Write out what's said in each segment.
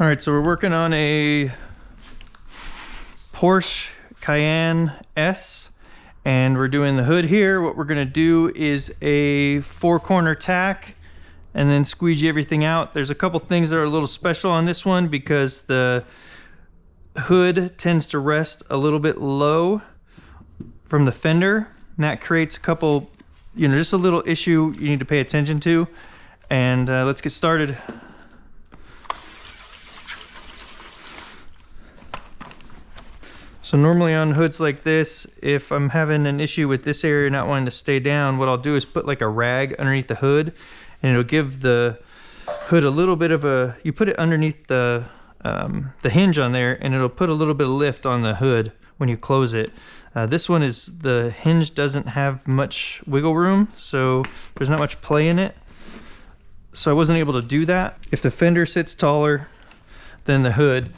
All right, so we're working on a Porsche Cayenne S, and we're doing the hood here. What we're gonna do is a 4-corner tack and then squeegee everything out. There's a couple things that are a little special on this one because the hood tends to rest a little bit low from the fender, and that creates a couple, just a little issue you need to pay attention to. And let's get started. So normally on hoods like this, if I'm having an issue with this area not wanting to stay down, what I'll do is put like a rag underneath the hood, and it'll give the hood a little bit of a, you put it underneath the hinge on there, and it'll put a little bit of lift on the hood when you close it. This one is, the hinge doesn't have much wiggle room, so there's not much play in it. So I wasn't able to do that. If the fender sits taller than the hood,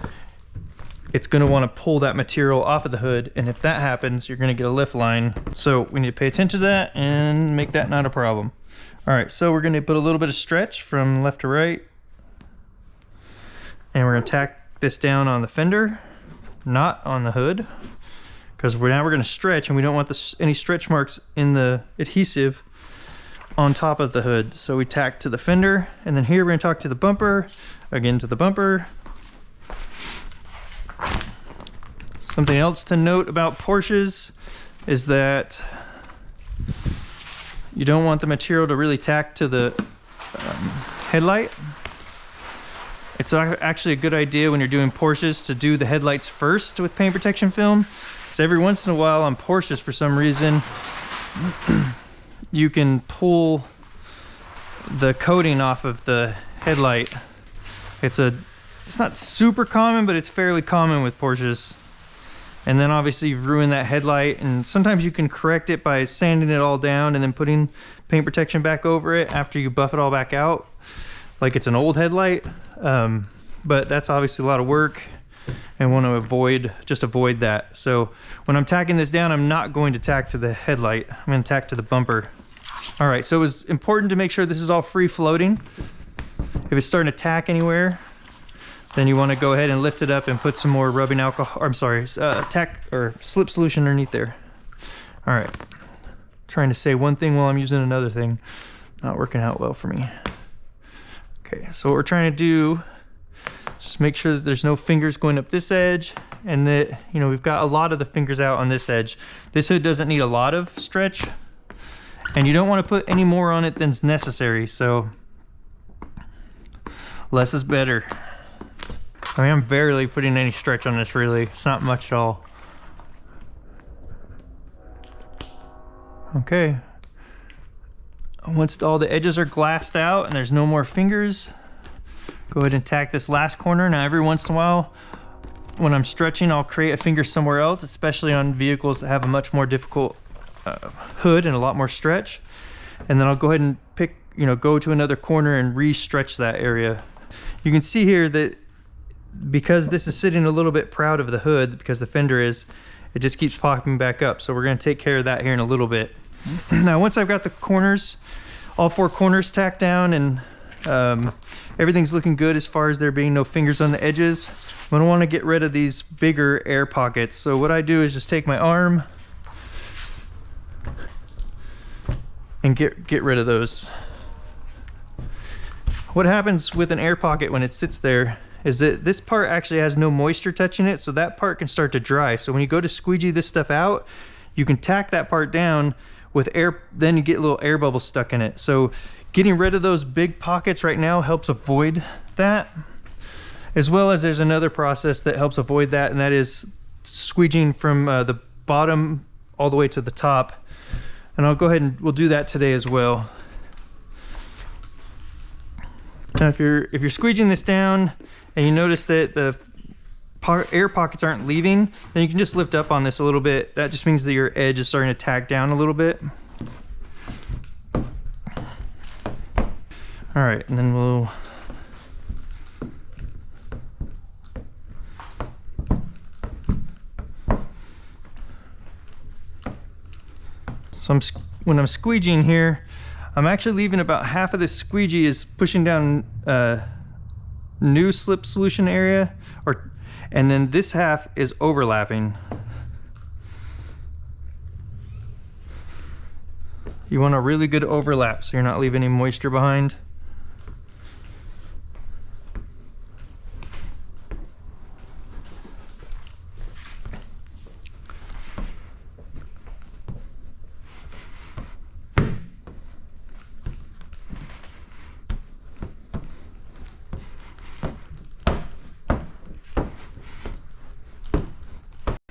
it's going to want to pull that material off of the hood, and if that happens, you're going to get a lift line. So we need to pay attention to that and make that not a problem. All right, so we're going to put a little bit of stretch from left to right, and we're going to tack this down on the fender, not on the hood, because now we're going to stretch, and we don't want any stretch marks in the adhesive on top of the hood. So we tack to the fender, and then here we're going to tack to the bumper, again to the bumper. Something else to note about Porsches is that you don't want the material to really tack to the headlight. It's actually a good idea when you're doing Porsches to do the headlights first with paint protection film. So every once in a while on Porsches, for some reason, you can pull the coating off of the headlight. It's not super common, but it's fairly common with Porsches. And then obviously you've ruined that headlight, and sometimes you can correct it by sanding it all down and then putting paint protection back over it after you buff it all back out, like it's an old headlight. But that's obviously a lot of work, and want to avoid that. So when I'm tacking this down, I'm not going to tack to the headlight. I'm going to tack to the bumper. All right, so it was important to make sure this is all free floating. If it's starting to tack anywhere, then you want to go ahead and lift it up and put some more rubbing alcohol, tack or slip solution underneath there. All right, trying to say one thing while I'm using another thing. Not working out well for me. Okay, so what we're trying to do, just make sure that there's no fingers going up this edge, and that, we've got a lot of the fingers out on this edge. This hood doesn't need a lot of stretch, and you don't want to put any more on it than's necessary, so less is better. I mean, I'm barely putting any stretch on this, really. It's not much at all. Okay. Once all the edges are glassed out and there's no more fingers, go ahead and tack this last corner. Now, every once in a while, when I'm stretching, I'll create a finger somewhere else, especially on vehicles that have a much more difficult hood and a lot more stretch. And then I'll go ahead and go to another corner and re-stretch that area. You can see here that because this is sitting a little bit proud of the hood, because the fender is, it just keeps popping back up. So we're going to take care of that here in a little bit. Now, once I've got the corners, all 4 corners tacked down, and everything's looking good as far as there being no fingers on the edges, I'm going to want to get rid of these bigger air pockets. So what I do is just take my arm and get rid of those. What happens with an air pocket when it sits there is that this part actually has no moisture touching it, so that part can start to dry. So when you go to squeegee this stuff out, you can tack that part down with air, then you get little air bubbles stuck in it. So getting rid of those big pockets right now helps avoid that, as well as there's another process that helps avoid that, and that is squeegeeing from the bottom all the way to the top. And I'll go ahead and we'll do that today as well. Now, if you're squeegeeing this down and you notice that the air pockets aren't leaving, then you can just lift up on this a little bit. That just means that your edge is starting to tack down a little bit. All right, and then we'll when I'm squeegeeing here, I'm actually leaving about half of this squeegee is pushing down new slip solution area, and then this half is overlapping. You want a really good overlap so you're not leaving any moisture behind.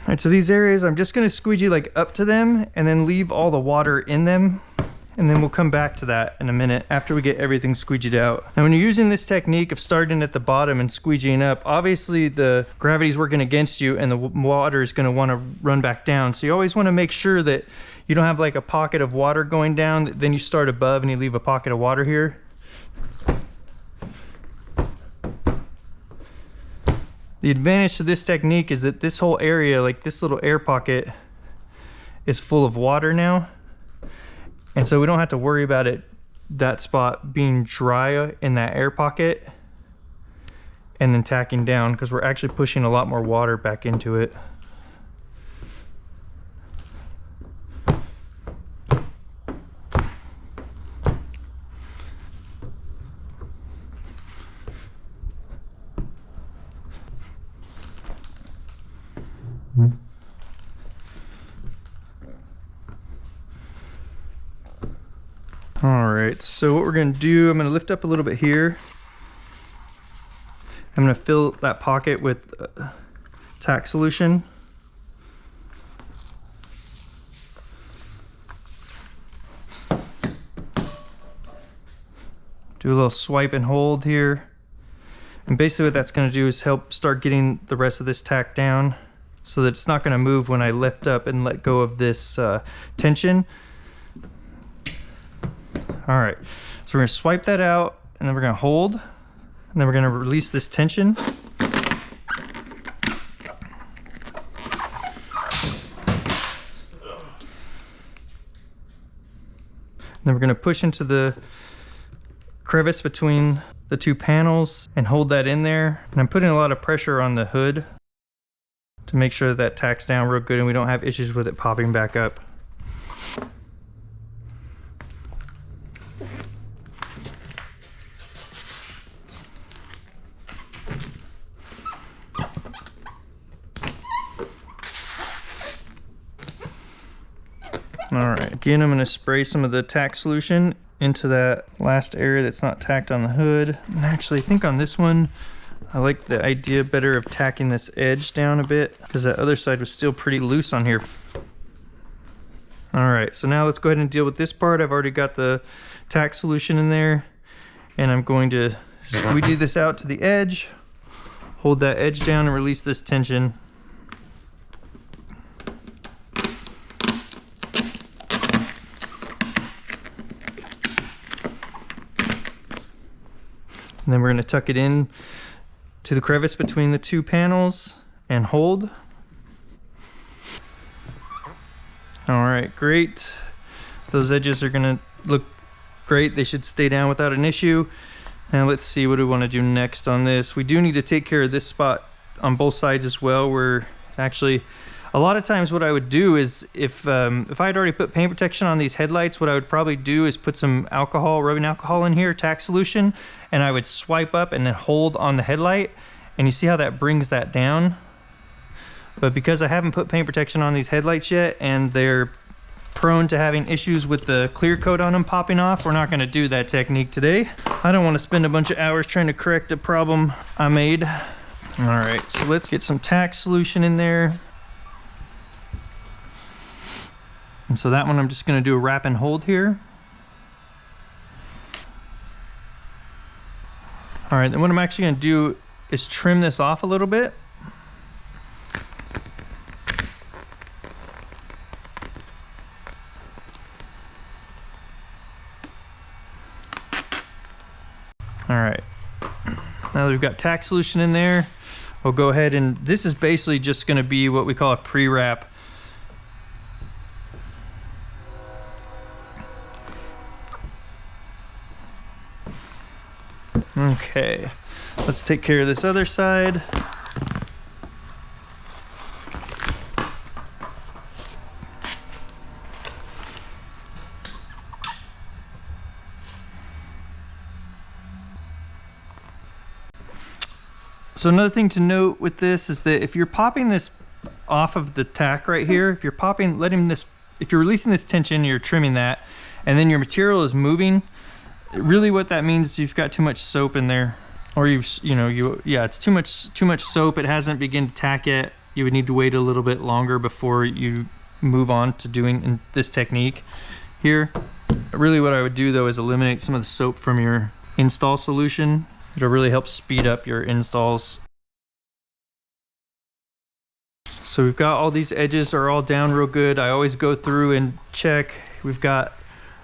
All right, so these areas, I'm just gonna squeegee like up to them and then leave all the water in them. And then we'll come back to that in a minute after we get everything squeegeed out. Now, when you're using this technique of starting at the bottom and squeegeeing up, obviously the gravity's working against you and the water is gonna wanna run back down. So you always wanna make sure that you don't have like a pocket of water going down, then you start above and you leave a pocket of water here. The advantage to this technique is that this whole area, like this little air pocket, is full of water now. And so we don't have to worry about that spot being dry in that air pocket and then tacking down, because we're actually pushing a lot more water back into it. All right, so what we're gonna do, I'm gonna lift up a little bit here. I'm gonna fill that pocket with Tack solution. Do a little swipe and hold here. And basically what that's gonna do is help start getting the rest of this tack down so that it's not gonna move when I lift up and let go of this tension. All right, so we're gonna swipe that out and then we're gonna hold and then we're gonna release this tension. Then we're gonna push into the crevice between the two panels and hold that in there. And I'm putting a lot of pressure on the hood to make sure that tacks down real good and we don't have issues with it popping back up. All right, again, I'm gonna spray some of the tack solution into that last area that's not tacked on the hood. And actually, I think on this one, I like the idea better of tacking this edge down a bit because that other side was still pretty loose on here. All right, so now let's go ahead and deal with this part. I've already got the tack solution in there and I'm going to squeegee this out to the edge, hold that edge down and release this tension. And then we're going to tuck it in to the crevice between the two panels and hold. All right, great. Those edges are going to look great. They should stay down without an issue. Now let's see what we want to do next on this. We do need to take care of this spot on both sides as well. We're actually, a lot of times what I would do is if I had already put paint protection on these headlights, what I would probably do is put some alcohol, rubbing alcohol in here, tack solution, and I would swipe up and then hold on the headlight. And you see how that brings that down? But because I haven't put paint protection on these headlights yet and they're prone to having issues with the clear coat on them popping off, we're not gonna do that technique today. I don't wanna spend a bunch of hours trying to correct a problem I made. All right, so let's get some tack solution in there. And so that one I'm just gonna do a wrap and hold here. All right, then what I'm actually gonna do is trim this off a little bit. All right, now that we've got tack solution in there, we'll go ahead and this is basically just gonna be what we call a pre-wrap. Okay, let's take care of this other side. So another thing to note with this is that if you're popping this off of the tack right here, if you're if you're releasing this tension, you're trimming that, and then your material is moving, really what that means is you've got too much soap in there, or it's too much soap. It hasn't begun to tack yet. You would need to wait a little bit longer before you move on to doing this technique here. Really what I would do though is eliminate some of the soap from your install solution. It'll really help speed up your installs. So we've got all these edges are all down real good. I always go through and check. We've got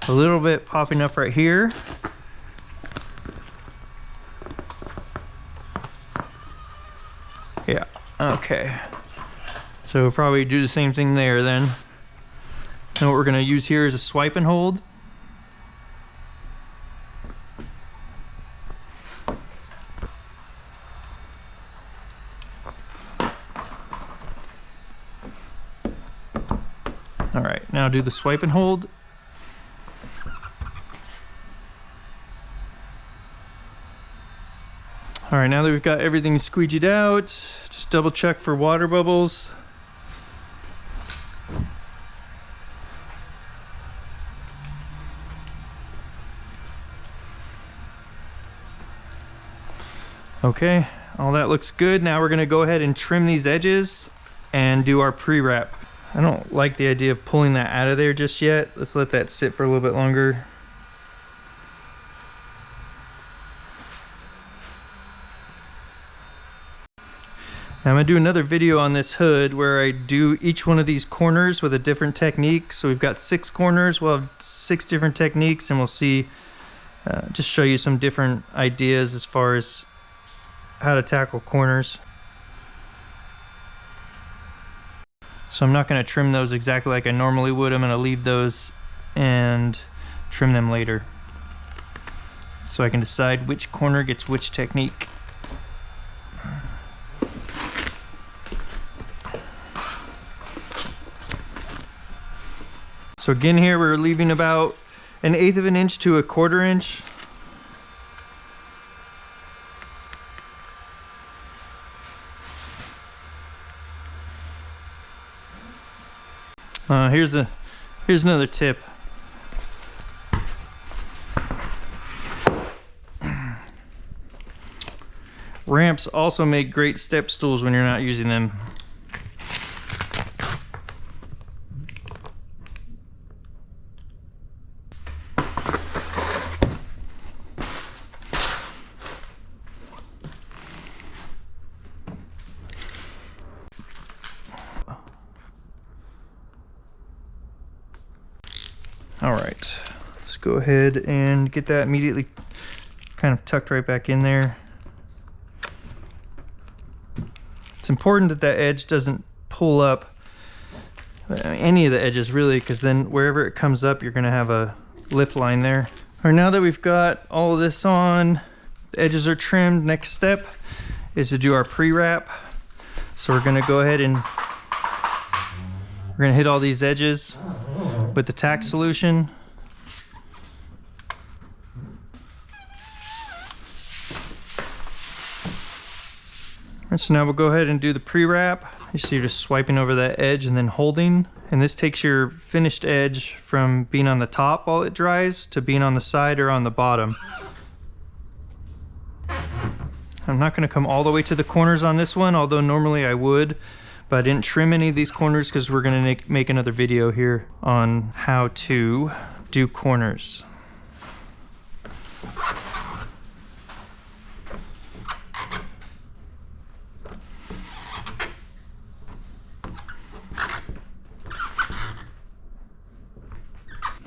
a little bit popping up right here. Yeah, okay. So we'll probably do the same thing there then. And what we're gonna use here is a swipe and hold. All right, now do the swipe and hold. All right, now that we've got everything squeegeed out, just double check for water bubbles. Okay, all that looks good. Now we're gonna go ahead and trim these edges and do our pre-wrap. I don't like the idea of pulling that out of there just yet. Let's let that sit for a little bit longer. Now I'm gonna do another video on this hood where I do each one of these corners with a different technique. So we've got 6 corners, we'll have 6 different techniques, and we'll see, just show you some different ideas as far as how to tackle corners. So I'm not going to trim those exactly like I normally would. I'm going to leave those and trim them later, so I can decide which corner gets which technique. So again here we're leaving about 1/8 of an inch to 1/4 inch. Here's another tip. Ramps also make great step stools when you're not using them. All right, let's go ahead and get that immediately kind of tucked right back in there. It's important that that edge doesn't pull up any of the edges really, because then wherever it comes up, you're gonna have a lift line there. All right, now that we've got all of this on, the edges are trimmed, next step is to do our pre-wrap. So we're gonna go ahead and we're gonna hit all these edges with the Tack solution. Alright, so now we'll go ahead and do the pre-wrap. You see you're just swiping over that edge and then holding. And this takes your finished edge from being on the top while it dries to being on the side or on the bottom. I'm not going to come all the way to the corners on this one, although normally I would. But I didn't trim any of these corners because we're going to make another video here on how to do corners.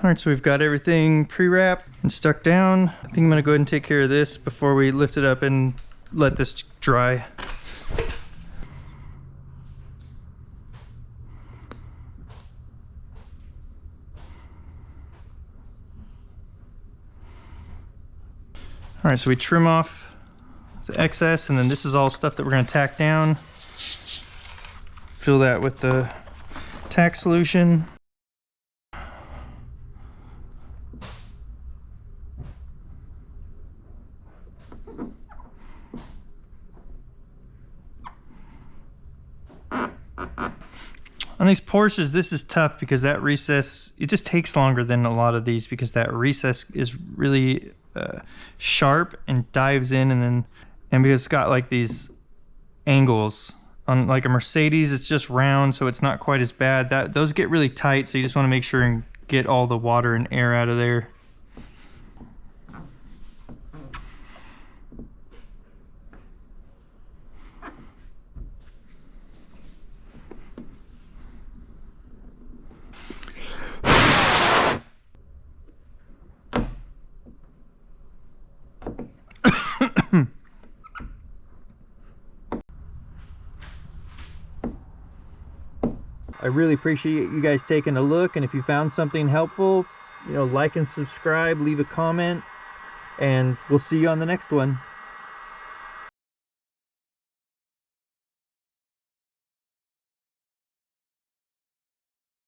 All right, so we've got everything pre-wrapped and stuck down. I think I'm going to go ahead and take care of this before we lift it up and let this dry. All right, so we trim off the excess, and then this is all stuff that we're going to tack down. Fill that with the tack solution. On these Porsches, this is tough because that recess, it just takes longer than a lot of these because that recess is really sharp and dives in, and because it's got like these angles. On like a Mercedes, it's just round, so it's not quite as bad. Those get really tight, so you just want to make sure and get all the water and air out of there. I really appreciate you guys taking a look, and if you found something helpful, like and subscribe, leave a comment, and we'll see you on the next one.